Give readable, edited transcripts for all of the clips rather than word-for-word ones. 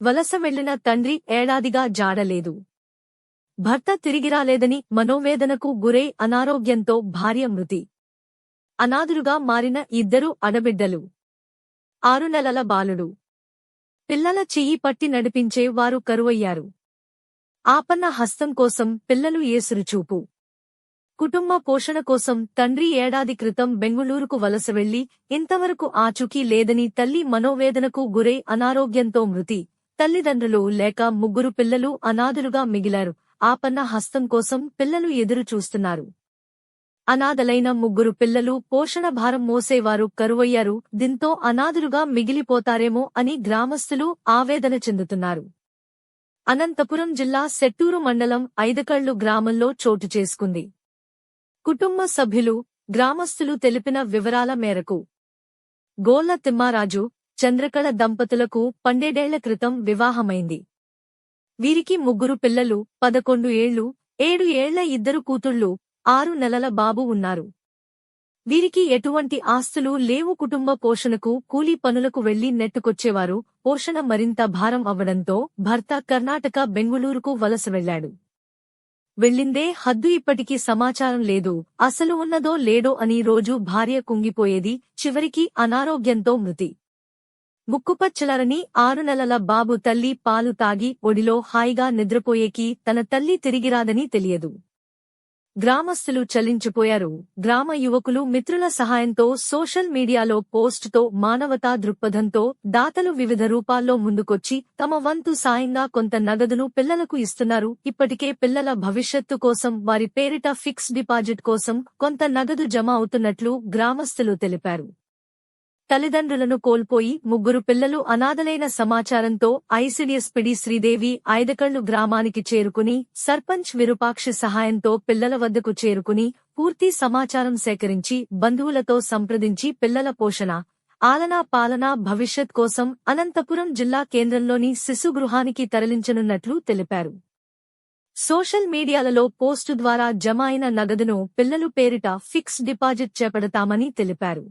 వలస వెళ్లిన తండ్రి ఏడాదిగా జాడలేదు. భర్త తిరిగిరాలేదని మనోవేదనకు గురై అనారోగ్యంతో భార్య మృతి. అనాథులుగా మారిన ఇద్దరు అడబిడ్డలు. 6 నెలల బాలుడు. పిల్లల చెయ్యి పట్టి నడిపించే వారు కరువయ్యారు. ఆపన్న హస్తం కోసం పిల్లలు ఏసురుచూపు. కుటుంబ పోషణ కోసం తండ్రి ఏడాది క్రితం బెంగుళూరుకు వలస వెళ్లి ఇంతవరకు ఆచూకీ లేదని తల్లి మనోవేదనకు గురై అనారోగ్యంతో మృతి. తల్లిదండ్రులు లేక 3 పిల్లలు అనాథులుగా మిగిలారు. ఆపన్న హస్తం కోసం పిల్లలు ఎదురు చూస్తున్నారు. అనాథలైన 3 పిల్లలు పోషణ భారం మోసేవారు కరువయ్యారు. దీంతో అనాథులుగా మిగిలిపోతారేమో అని గ్రామస్తులు ఆవేదన చెందుతున్నారు. అనంతపురం జిల్లా సెట్టూరు మండలం ఐదకళ్లు గ్రామంలో చోటు చేసుకుంది. కుటుంబ సభ్యులు, గ్రామస్తులు తెలిపిన వివరాల మేరకు గోళ్ల తిమ్మారాజు, చంద్రకళ దంపతులకు 12 క్రితం వివాహమైంది. వీరికి 3 పిల్లలు, 11 ఏళ్లు, 7 ఏళ్ల 2 కూతుళ్లు, 6 నెలల బాబు ఉన్నారు. వీరికి ఎటువంటి ఆస్తులు లేవు. కుటుంబ పోషణకు కూలీ పనులకు వెళ్లి నెట్టుకొచ్చేవారు. పోషణ మరింత భారం అవ్వడంతో భర్త కర్ణాటక బెంగుళూరుకు వలస వెళ్లాడు. వెళ్ళిందే హద్దు. ఇప్పటికీ సమాచారం లేదు. అసలు ఉన్నదో లేడో అని రోజూ భార్య కుంగిపోయేది. చివరికి అనారోగ్యంతో మృతి. ముక్కుపచ్చలారని 6 నెలల బాబు తల్లి పాలు తాగి ఒడిలో హాయిగా నిద్రపోయేకి తన తల్లి తిరిగిరాదని తెలియదు. గ్రామస్తులు చలించిపోయారు. గ్రామ యువకులు మిత్రుల సహాయంతో సోషల్ మీడియాలో పోస్టుతో మానవతా దృక్పథంతో దాతలు వివిధ రూపాల్లో ముందుకొచ్చి తమ వంతు సాయంగా కొంత నగదును పిల్లలకు ఇస్తున్నారు. ఇప్పటికే పిల్లల భవిష్యత్తు కోసం వారి పేరిట ఫిక్స్ డిపాజిట్ కోసం కొంత నగదు జమ అవుతున్నట్లు గ్రామస్తులు తెలిపారు. తల్లిదండ్రులను కోల్పోయి 3 పిల్లలు అనాథలైన సమాచారంతో ఐసిడిఎస్ పిడి శ్రీదేవి ఐదకళ్లు గ్రామానికి చేరుకుని సర్పంచ్ విరూపాక్షి సహాయంతో పిల్లల వద్దకు చేరుకుని పూర్తి సమాచారం సేకరించి బంధువులతో సంప్రదించి పిల్లల పోషణ, ఆలనా పాలనా భవిష్యత్ కోసం అనంతపురం జిల్లా కేంద్రంలోని శిశుగృహానికి తరలించనున్నట్లు తెలిపారు. సోషల్ మీడియాలలో పోస్టు ద్వారా జమ అయిన నగదును పిల్లలు పేరిట ఫిక్స్ డిపాజిట్ చేపడతామని తెలిపారు.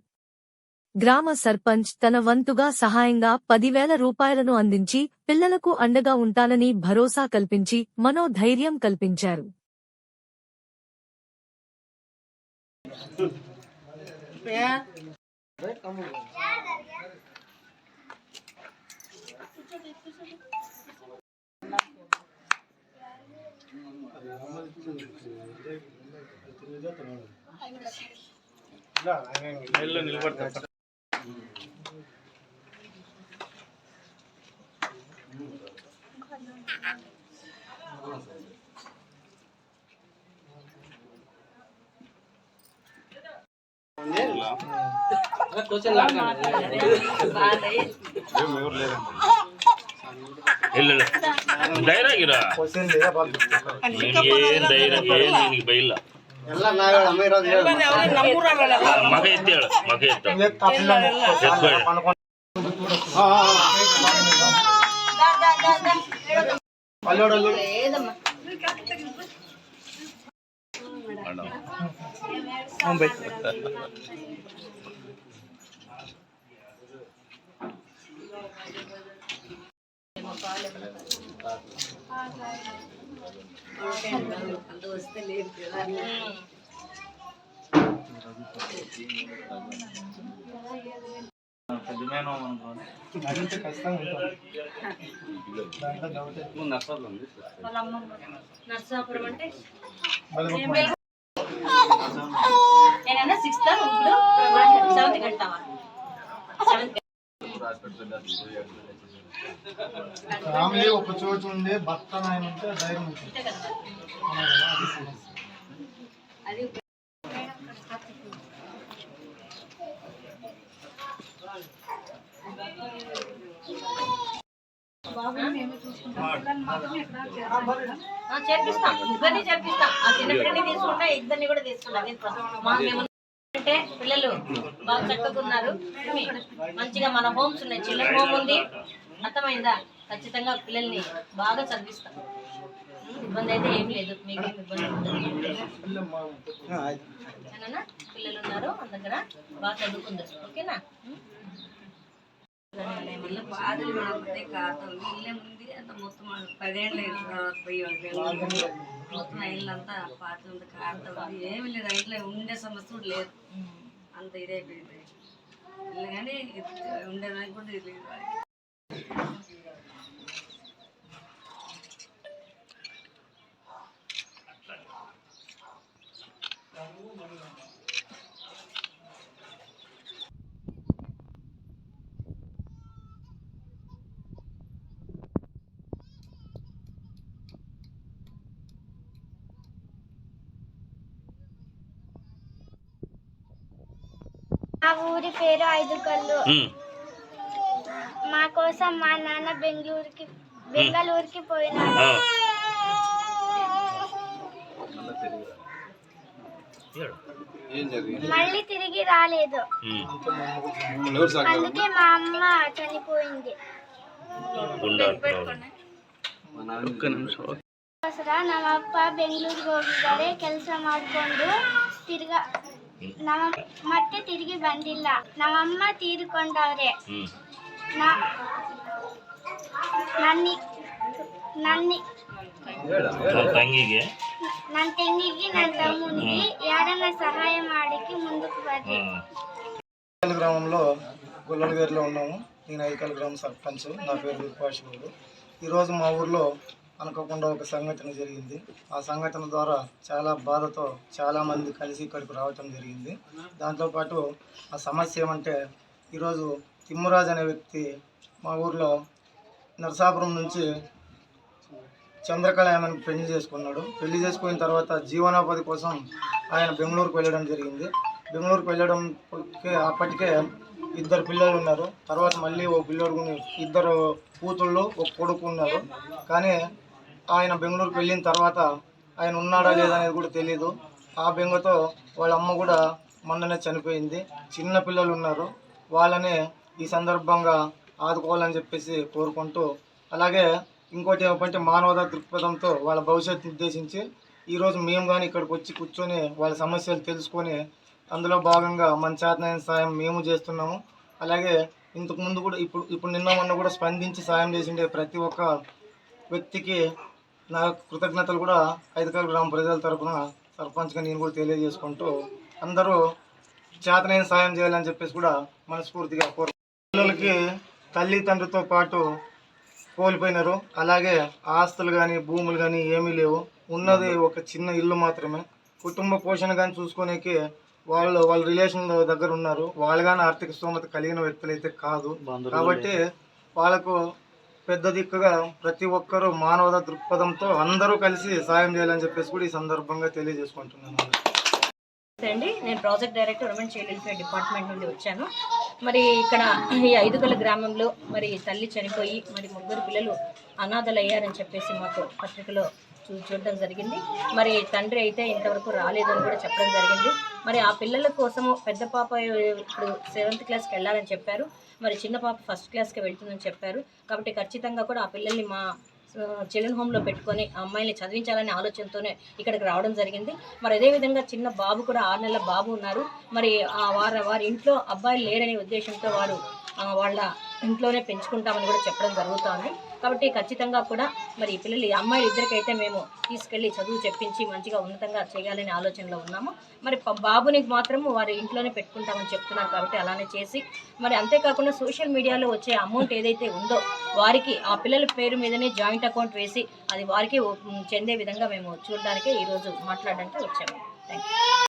గ్రామ సర్పంచ్ తన వంతుగా సహాయంగా 10,000 రూపాయలను అందించి పిల్లలకు అండగా ఉంటానని భరోసా కల్పించి మనోధైర్యం కల్పించారు. నర్సాపురం అంటే ఫ్యామిలీ ఒక చోటు ఉండే భర్త నాయన ఉంటే ధైర్యం చేర్పిస్తాం. ముగ్గురిని చేర్పిస్తాం. ఆ చిన్న పిల్లని తీసుకుంటా, ఇద్దరిని కూడా తీసుకుంటాం. అంటే పిల్లలు బాగా చక్కకున్నారు. మంచిగా మన హోమ్స్ ఉన్నాయి. చిల్డ్రన్ హోమ్ ఉంది. అర్థమైందా? ఖచ్చితంగా పిల్లల్ని బాగా చదివిస్తాం. ఇబ్బంది అయితే ఏం లేదు. మీకేం ఇబ్బంది ఉంటుంది? పిల్లలు ఉన్నారు, అందరు బాగా చదువుకుంటారు. ఓకేనా? మళ్ళీ పాదులు కూడా కాదు ఇల్లే ఉంది అంత మొత్తం 10 ఏళ్ళు పోయి మొత్తం ఇల్లంతా పాత ఉంది కారుతా ఉంది ఏమి లేదు ఇంట్లో ఉండే సమస్య కూడా లేదు అంత ఇదైపోయింది ఇల్లు కానీ ఉండేదానికి కూడా ఇది లేదు మా ఊరి పేరు ఐదుకల్లు. మా కోసం మా నాన్న బెంగళూరుకి పోయినాడు. మళ్ళీ తిరిగి రాలేదు. అందుకే మా అమ్మ చనిపోయింది. ನಮ್ಮಪ್ಪ ಬೆಂಗಳೂರಿಗೆ ಹೋಗಿದ್ದಾರೆ, ಕೆಲಸ ಮಾಡಿಕೊಂಡು ಮತ್ತೆ ತಿರುಗಿ ಬಂದಿಲ್ಲ. ನಮ್ಮಮ್ಮ ತೀರಿಕೊಂಡವ್ರೆ. ನನ್ನ ತಂಗಿಗೆ ನನ್ನ ತಮ್ಮನಿಗೆ ಯಾರನ್ನ సహాయ ಮಾಡಕ್ಕೆ ముందుకు ಬರ್ರಿ. గ్రామంలో గుల్లలగేరులో ఉన్నాము. నేను ఐదుకల్ గ్రామ సర్పంచ్. నా పేరు విపాషుడు. ఈరోజు మా ఊర్లో అనుకోకుండా ఒక సంఘటన జరిగింది. ఆ సంఘటన ద్వారా చాలా బాధతో చాలామంది కలిసి ఇక్కడికి రావటం జరిగింది. దాంతోపాటు ఆ సమస్య ఏమంటే, ఈరోజు తిమ్మరాజు అనే వ్యక్తి మా ఊర్లో నరసాపురం నుంచి చంద్రకళ ఆమెను పెళ్లి చేసుకున్నాడు. పెళ్లి చేసుకున్న తర్వాత జీవనోపాధి కోసం ఆయన బెంగళూరుకు వెళ్ళడం జరిగింది. బెంగళూరుకు వెళ్ళడం అప్పటికే 2 పిల్లలు ఉన్నారు. తర్వాత మళ్ళీ ఓ పిల్లోడు 2 కూతుళ్ళు ఒక కొడుకు ఉన్నారు. కానీ ఆయన బెంగళూరుకు వెళ్ళిన తర్వాత ఆయన ఉన్నాడా లేదా అనేది కూడా తెలియదు. ఆ బెంగతో వాళ్ళ అమ్మ కూడా మొన్ననే చనిపోయింది. చిన్న పిల్లలు ఉన్నారు. వాళ్ళని ఈ సందర్భంగా ఆదుకోవాలని చెప్పేసి కోరుకుంటూ, అలాగే ఇంకోటి ఏమంటే మానవతా దృక్పథంతో వాళ్ళ భవిష్యత్తు ఉద్దేశించి ఈరోజు మేము కానీ ఇక్కడికి వచ్చి కూర్చొని వాళ్ళ సమస్యలు తెలుసుకొని అందులో భాగంగా మన చేతనైన సాయం మేము చేస్తున్నాము. అలాగే ఇంతకుముందు కూడా ఇప్పుడు నిన్న మొన్న కూడా స్పందించి సాయం చేసిండే ప్రతి ఒక్క వ్యక్తికి నా కృతజ్ఞతలు కూడా ఐదుకల్ గ్రామ ప్రజల తరఫున సర్పంచ్గా నేను కూడా తెలియజేసుకుంటూ, అందరూ చేతనైన సాయం చేయాలని చెప్పేసి కూడా మనస్ఫూర్తిగా పిల్లలకి తల్లిదండ్రులతో పాటు కోల్పోయినారు. అలాగే ఆస్తులు కానీ భూములు కానీ ఏమీ లేవు. ఉన్నది ఒక చిన్న ఇల్లు మాత్రమే. కుటుంబ పోషణ కానీ చూసుకోనికి వాళ్ళ రిలేషన్ దగ్గర ఉన్నారు. వాళ్ళు కానీ ఆర్థిక స్తోమత కలిగిన వ్యక్తులు అయితే కాదు. కాబట్టి వాళ్ళకు పెద్ద దిక్కుగా ప్రతి ఒక్కరూ మానవతా దృక్పథంతో అందరూ కలిసి సాయం చేయాలని చెప్పేసి కూడా ఈ సందర్భంగా తెలియజేసుకుంటున్నాను. అండి, నేను project director women child welfare department నుండి వచ్చాను. మరి ఇక్కడ ఈ ఐదుకల గ్రామంలో మరి తల్లి చనిపోయి మరి 3 పిల్లలు అనాథలు అయ్యారని చెప్పేసి మాకు పత్రికలో చూడడం జరిగింది. మరి తండ్రి అయితే ఇంతవరకు రాలేదని కూడా చెప్పడం జరిగింది. మరి ఆ పిల్లల కోసము పెద్ద పాప ఇప్పుడు 7th క్లాస్కి వెళ్ళాలని చెప్పారు. మరి చిన్న పాప 1st క్లాస్కి వెళ్తుందని చెప్పారు. కాబట్టి ఖచ్చితంగా కూడా ఆ పిల్లల్ని మా చిల్డ్రన్ హోమ్లో పెట్టుకొని ఆ అమ్మాయిని చదివించాలనే ఆలోచనతోనే ఇక్కడికి రావడం జరిగింది. మరి అదేవిధంగా చిన్న బాబు కూడా 6 నెలల బాబు ఉన్నారు. మరి వారి ఇంట్లో అబ్బాయిలు లేరనే ఉద్దేశంతో వారు వాళ్ళ ఇంట్లోనే పెంచుకుంటామని కూడా చెప్పడం జరుగుతుంది. కాబట్టి ఖచ్చితంగా కూడా మరి ఈ పిల్లలు అమ్మాయిలు ఇద్దరికైతే మేము తీసుకెళ్ళి చదువు చెప్పించి మంచిగా ఉన్నతంగా చేయాలనే ఆలోచనలో ఉన్నాము. మరి బాబుని మాత్రము వారి ఇంట్లోనే పెట్టుకుంటామని చెప్తున్నారు. కాబట్టి అలానే చేసి మరి అంతేకాకుండా సోషల్ మీడియాలో వచ్చే అమౌంట్ ఏదైతే ఉందో వారికి ఆ పిల్లల పేరు మీదనే జాయింట్ అకౌంట్ వేసి అది వారికి చెందే విధంగా మేము చూడడానికి ఈరోజు మాట్లాడడానికి వచ్చాము. Thank you.